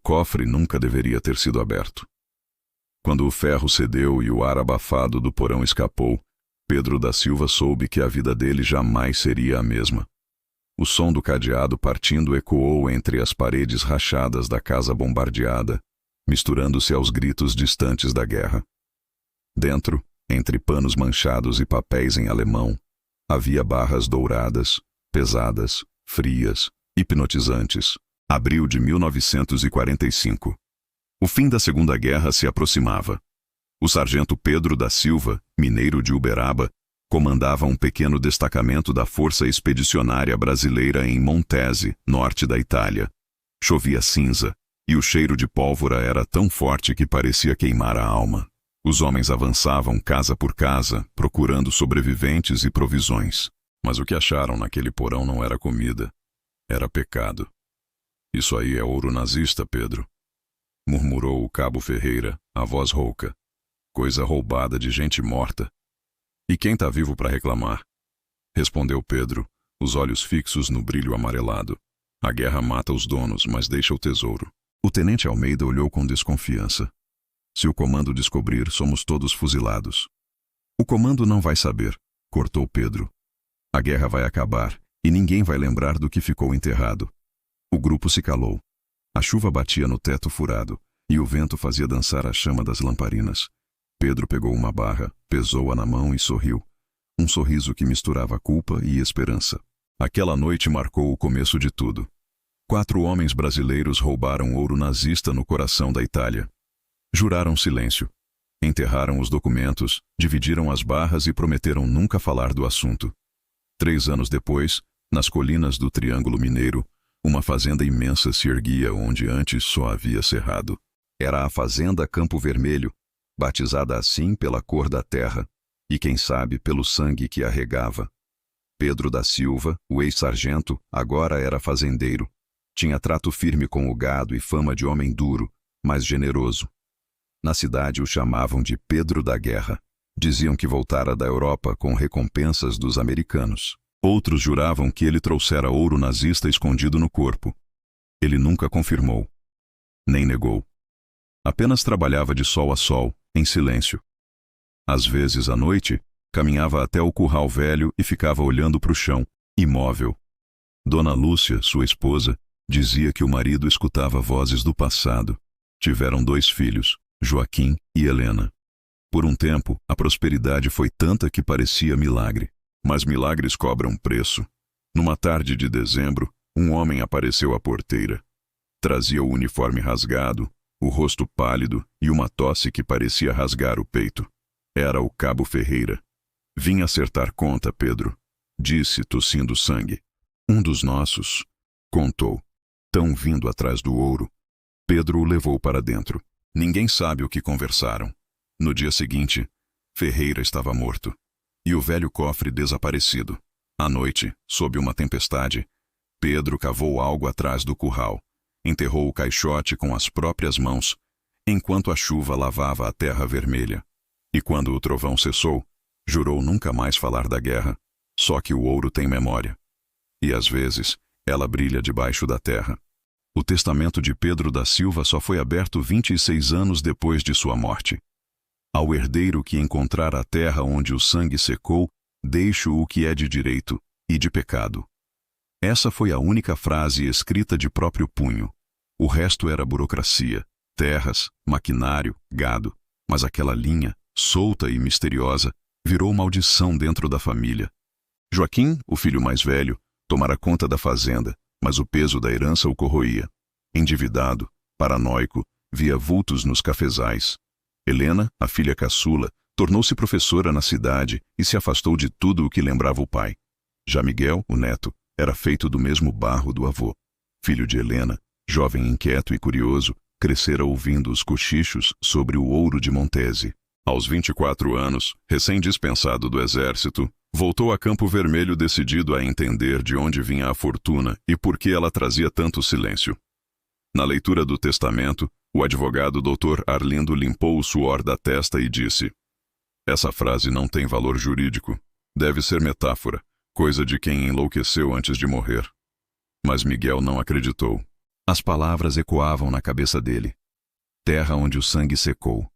cofre nunca deveria ter sido aberto. Quando o ferro cedeu e o ar abafado do porão escapou, Pedro da Silva soube que a vida dele jamais seria a mesma. O som do cadeado partindo ecoou entre as paredes rachadas da casa bombardeada, misturando-se aos gritos distantes da guerra. Dentro, entre panos manchados e papéis em alemão, havia barras douradas, pesadas, frias, hipnotizantes. Abril de 1945. O fim da Segunda Guerra se aproximava. O sargento Pedro da Silva, mineiro de Uberaba, comandava um pequeno destacamento da Força Expedicionária Brasileira em Montese, norte da Itália. Chovia cinza, e o cheiro de pólvora era tão forte que parecia queimar a alma. Os homens avançavam casa por casa, procurando sobreviventes e provisões. Mas o que acharam naquele porão não era comida, era pecado. Isso aí é ouro nazista, Pedro, murmurou o cabo Ferreira, a voz rouca. Coisa roubada de gente morta. E quem tá vivo para reclamar? Respondeu Pedro, os olhos fixos no brilho amarelado. A guerra mata os donos, mas deixa o tesouro. O tenente Almeida olhou com desconfiança. Se o comando descobrir, somos todos fuzilados. O comando não vai saber, cortou Pedro. A guerra vai acabar, e ninguém vai lembrar do que ficou enterrado. O grupo se calou. A chuva batia no teto furado, e o vento fazia dançar a chama das lamparinas. Pedro pegou uma barra, pesou-a na mão e sorriu. Um sorriso que misturava culpa e esperança. Aquela noite marcou o começo de tudo. 4 homens brasileiros roubaram ouro nazista no coração da Itália. Juraram silêncio. Enterraram os documentos, dividiram as barras e prometeram nunca falar do assunto. 3 anos depois, nas colinas do Triângulo Mineiro, uma fazenda imensa se erguia onde antes só havia cerrado. Era a Fazenda Campo Vermelho, batizada assim pela cor da terra, e quem sabe pelo sangue que a regava. Pedro da Silva, o ex-sargento, agora era fazendeiro. Tinha trato firme com o gado e fama de homem duro, mas generoso. Na cidade o chamavam de Pedro da Guerra. Diziam que voltara da Europa com recompensas dos americanos. Outros juravam que ele trouxera ouro nazista escondido no corpo. Ele nunca confirmou, nem negou. Apenas trabalhava de sol a sol, em silêncio. Às vezes, à noite, caminhava até o curral velho e ficava olhando para o chão, imóvel. Dona Lúcia, sua esposa, dizia que o marido escutava vozes do passado. Tiveram 2 filhos, Joaquim e Helena. Por um tempo, a prosperidade foi tanta que parecia milagre. Mas milagres cobram preço. Numa tarde de dezembro, um homem apareceu à porteira. Trazia o uniforme rasgado, o rosto pálido e uma tosse que parecia rasgar o peito. Era o cabo Ferreira. Vim acertar conta, Pedro, disse, tossindo sangue. Um dos nossos, contou. Tão vindo atrás do ouro. Pedro o levou para dentro. Ninguém sabe o que conversaram. No dia seguinte, Ferreira estava morto. E o velho cofre desaparecido. À noite, sob uma tempestade, Pedro cavou algo atrás do curral. Enterrou o caixote com as próprias mãos, enquanto a chuva lavava a terra vermelha. E quando o trovão cessou, jurou nunca mais falar da guerra, só que o ouro tem memória. E às vezes, ela brilha debaixo da terra. O testamento de Pedro da Silva só foi aberto 26 anos depois de sua morte. Ao herdeiro que encontrar a terra onde o sangue secou, deixo o que é de direito e de pecado. Essa foi a única frase escrita de próprio punho. O resto era burocracia, terras, maquinário, gado. Mas aquela linha, solta e misteriosa, virou maldição dentro da família. Joaquim, o filho mais velho, tomara conta da fazenda, mas o peso da herança o corroía. Endividado, paranoico, via vultos nos cafezais. Helena, a filha caçula, tornou-se professora na cidade e se afastou de tudo o que lembrava o pai. Já Miguel, o neto, era feito do mesmo barro do avô. Filho de Helena, jovem inquieto e curioso, crescera ouvindo os cochichos sobre o ouro de Montese. Aos 24 anos, recém-dispensado do exército, voltou a Campo Vermelho decidido a entender de onde vinha a fortuna e por que ela trazia tanto silêncio. Na leitura do testamento, o advogado Dr. Arlindo limpou o suor da testa e disse: "Essa frase não tem valor jurídico. Deve ser metáfora, coisa de quem enlouqueceu antes de morrer." Mas Miguel não acreditou. As palavras ecoavam na cabeça dele. Terra onde o sangue secou.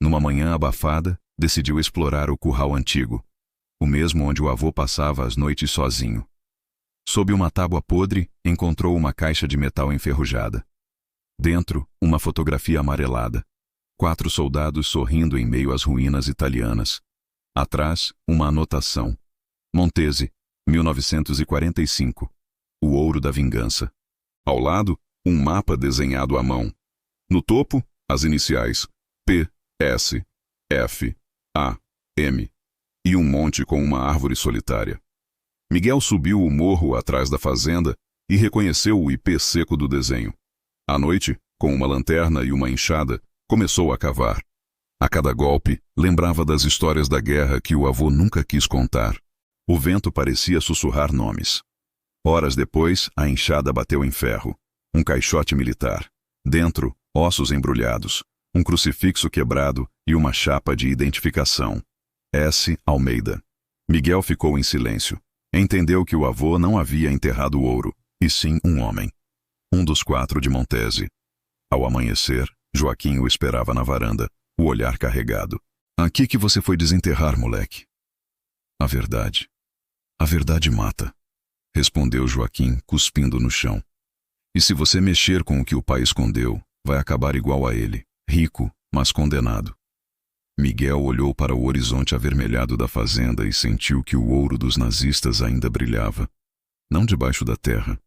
Numa manhã abafada, decidiu explorar o curral antigo, o mesmo onde o avô passava as noites sozinho. Sob uma tábua podre, encontrou uma caixa de metal enferrujada. Dentro, uma fotografia amarelada. 4 soldados sorrindo em meio às ruínas italianas. Atrás, uma anotação. Montese, 1945. O ouro da vingança. Ao lado, um mapa desenhado à mão. No topo, as iniciais P, S, F, A, M. E um monte com uma árvore solitária. Miguel subiu o morro atrás da fazenda e reconheceu o ipê seco do desenho. À noite, com uma lanterna e uma enxada, começou a cavar. A cada golpe, lembrava das histórias da guerra que o avô nunca quis contar. O vento parecia sussurrar nomes. Horas depois, a enxada bateu em ferro. Um caixote militar. Dentro, ossos embrulhados, um crucifixo quebrado e uma chapa de identificação. S. Almeida. Miguel ficou em silêncio. Entendeu que o avô não havia enterrado o ouro, e sim um homem. Um dos 4 de Montese. Ao amanhecer, Joaquim o esperava na varanda, o olhar carregado. Aqui que você foi desenterrar, moleque. A verdade. A verdade mata, respondeu Joaquim, cuspindo no chão. E se você mexer com o que o pai escondeu, vai acabar igual a ele, rico, mas condenado. Miguel olhou para o horizonte avermelhado da fazenda e sentiu que o ouro dos nazistas ainda brilhava. Não debaixo da terra,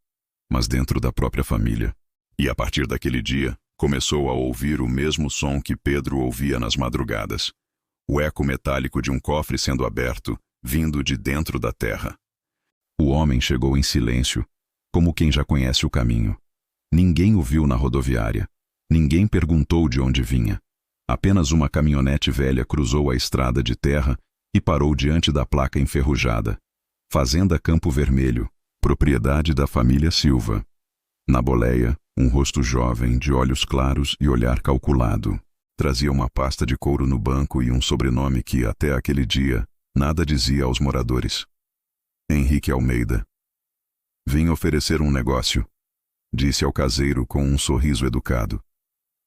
mas dentro da própria família. E a partir daquele dia, começou a ouvir o mesmo som que Pedro ouvia nas madrugadas. O eco metálico de um cofre sendo aberto, vindo de dentro da terra. O homem chegou em silêncio, como quem já conhece o caminho. Ninguém o viu na rodoviária. Ninguém perguntou de onde vinha. Apenas uma caminhonete velha cruzou a estrada de terra e parou diante da placa enferrujada. Fazenda Campo Vermelho, propriedade da família Silva. Na boleia, um rosto jovem, de olhos claros e olhar calculado. Trazia uma pasta de couro no banco e um sobrenome que, até aquele dia, nada dizia aos moradores. Henrique Almeida. Vim oferecer um negócio, disse ao caseiro com um sorriso educado.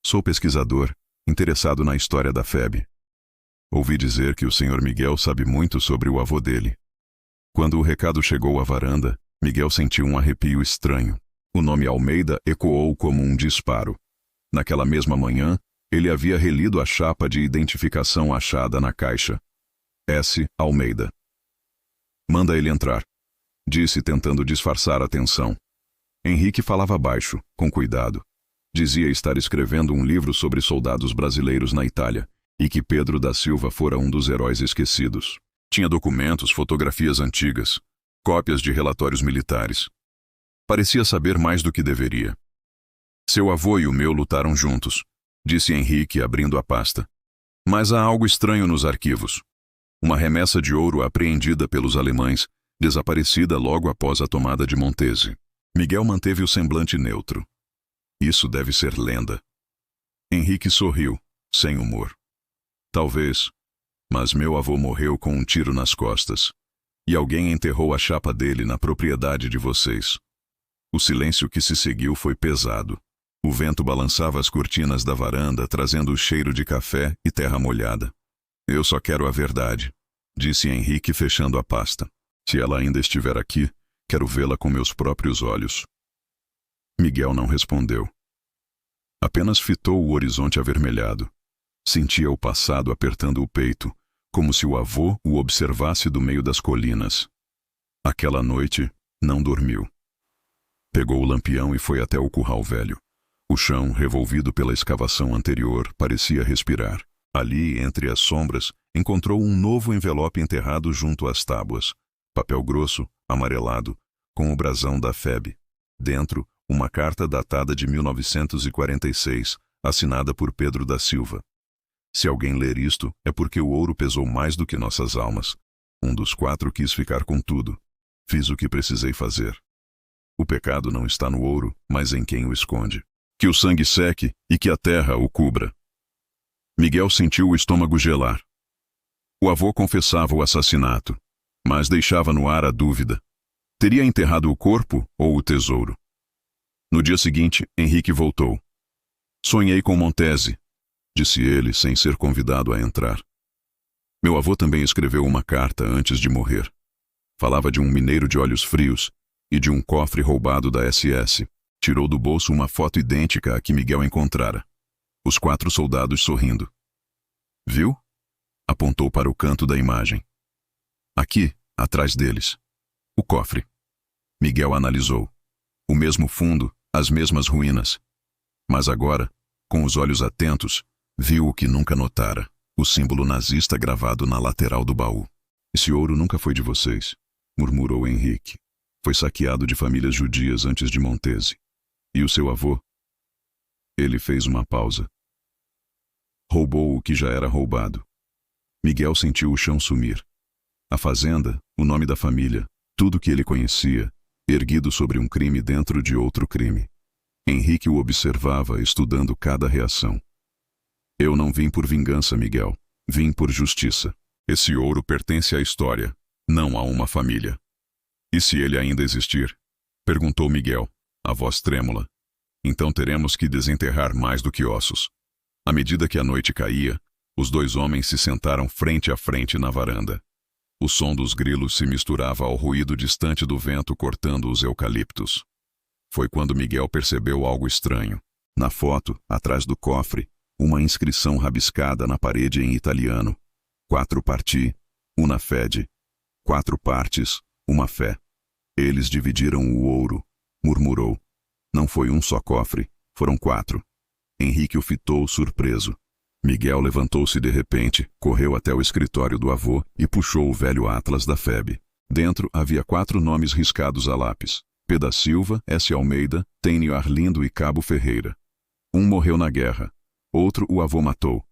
Sou pesquisador, interessado na história da FEB. Ouvi dizer que o Sr. Miguel sabe muito sobre o avô dele. Quando o recado chegou à varanda, Miguel sentiu um arrepio estranho. O nome Almeida ecoou como um disparo. Naquela mesma manhã, ele havia relido a chapa de identificação achada na caixa. S. Almeida. Manda ele entrar, disse tentando disfarçar a tensão. Henrique falava baixo, com cuidado. Dizia estar escrevendo um livro sobre soldados brasileiros na Itália e que Pedro da Silva fora um dos heróis esquecidos. Tinha documentos, fotografias antigas, cópias de relatórios militares. Parecia saber mais do que deveria. Seu avô e o meu lutaram juntos, disse Henrique abrindo a pasta. Mas há algo estranho nos arquivos. Uma remessa de ouro apreendida pelos alemães, desaparecida logo após a tomada de Montese. Miguel manteve o semblante neutro. Isso deve ser lenda. Henrique sorriu, sem humor. Talvez, mas meu avô morreu com um tiro nas costas. E alguém enterrou a chapa dele na propriedade de vocês. O silêncio que se seguiu foi pesado. O vento balançava as cortinas da varanda, trazendo o cheiro de café e terra molhada. Eu só quero a verdade, disse Henrique fechando a pasta. Se ela ainda estiver aqui, quero vê-la com meus próprios olhos. Miguel não respondeu. Apenas fitou o horizonte avermelhado. Sentia o passado apertando o peito, como se o avô o observasse do meio das colinas. Aquela noite, não dormiu. Pegou o lampião e foi até o curral velho. O chão, revolvido pela escavação anterior, parecia respirar. Ali, entre as sombras, encontrou um novo envelope enterrado junto às tábuas. Papel grosso, amarelado, com o brasão da FEB. Dentro, uma carta datada de 1946, assinada por Pedro da Silva. Se alguém ler isto, é porque o ouro pesou mais do que nossas almas. Um dos 4 quis ficar com tudo. Fiz o que precisei fazer. O pecado não está no ouro, mas em quem o esconde. Que o sangue seque e que a terra o cubra. Miguel sentiu o estômago gelar. O avô confessava o assassinato, mas deixava no ar a dúvida. Teria enterrado o corpo ou o tesouro? No dia seguinte, Henrique voltou. Sonhei com Montese, disse ele sem ser convidado a entrar. Meu avô também escreveu uma carta antes de morrer. Falava de um mineiro de olhos frios e de um cofre roubado da SS. Tirou do bolso uma foto idêntica à que Miguel encontrara. Os 4 soldados sorrindo. Viu? Apontou para o canto da imagem. Aqui, atrás deles. O cofre. Miguel analisou. O mesmo fundo, as mesmas ruínas. Mas agora, com os olhos atentos, viu o que nunca notara. O símbolo nazista gravado na lateral do baú. Esse ouro nunca foi de vocês, murmurou Henrique. Foi saqueado de famílias judias antes de Montese. E o seu avô? Ele fez uma pausa. Roubou o que já era roubado. Miguel sentiu o chão sumir. A fazenda, o nome da família, tudo que ele conhecia, erguido sobre um crime dentro de outro crime. Henrique o observava, estudando cada reação. Eu não vim por vingança, Miguel. Vim por justiça. Esse ouro pertence à história, não a uma família. E se ele ainda existir? Perguntou Miguel, a voz trêmula. Então teremos que desenterrar mais do que ossos. À medida que a noite caía, os 2 homens se sentaram frente a frente na varanda. O som dos grilos se misturava ao ruído distante do vento cortando os eucaliptos. Foi quando Miguel percebeu algo estranho. Na foto, atrás do cofre, uma inscrição rabiscada na parede em italiano. 4 parti, una fede. 4 partes, uma fé. Eles dividiram o ouro, murmurou. Não foi um só cofre, foram 4. Henrique o fitou surpreso. Miguel levantou-se de repente, correu até o escritório do avô e puxou o velho atlas da FEB. Dentro havia 4 nomes riscados a lápis. P. da Silva, S. Almeida, Tênio Arlindo e Cabo Ferreira. Um morreu na guerra. Outro o avô matou.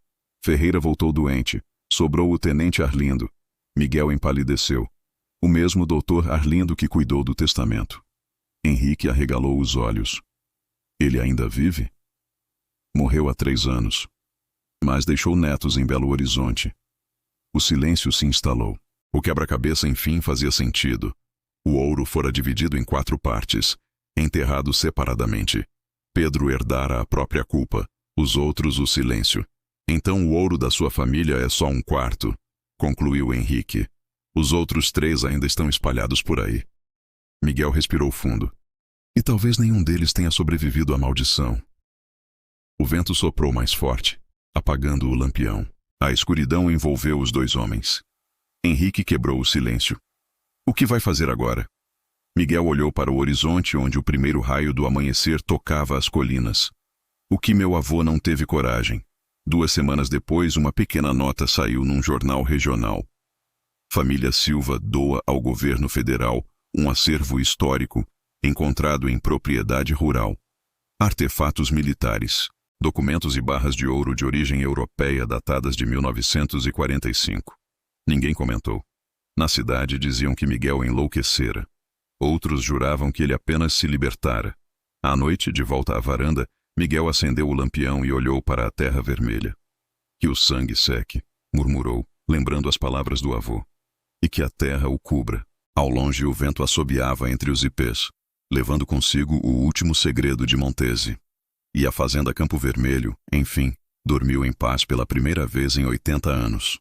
Ferreira voltou doente. Sobrou o tenente Arlindo. Miguel empalideceu. O mesmo doutor Arlindo que cuidou do testamento. Henrique arregalou os olhos. Ele ainda vive? Morreu há 3 anos. Mas deixou netos em Belo Horizonte. O silêncio se instalou. O quebra-cabeça enfim fazia sentido. O ouro fora dividido em 4 partes, enterrado separadamente. Pedro herdara a própria culpa, os outros o silêncio. Então o ouro da sua família é só 1/4, concluiu Henrique. Os outros 3 ainda estão espalhados por aí. Miguel respirou fundo. E talvez nenhum deles tenha sobrevivido à maldição. O vento soprou mais forte, apagando o lampião. A escuridão envolveu os 2 homens. Henrique quebrou o silêncio. O que vai fazer agora? Miguel olhou para o horizonte onde o primeiro raio do amanhecer tocava as colinas. O que meu avô não teve coragem. 2 semanas depois, uma pequena nota saiu num jornal regional. Família Silva doa ao governo federal um acervo histórico encontrado em propriedade rural. Artefatos militares, documentos e barras de ouro de origem europeia datadas de 1945. Ninguém comentou. Na cidade diziam que Miguel enlouquecera. Outros juravam que ele apenas se libertara. À noite, de volta à varanda, Miguel acendeu o lampião e olhou para a terra vermelha. Que o sangue seque, murmurou, lembrando as palavras do avô. E que a terra o cubra. Ao longe o vento assobiava entre os ipês, levando consigo o último segredo de Montese. E a fazenda Campo Vermelho, enfim, dormiu em paz pela primeira vez em 80 anos.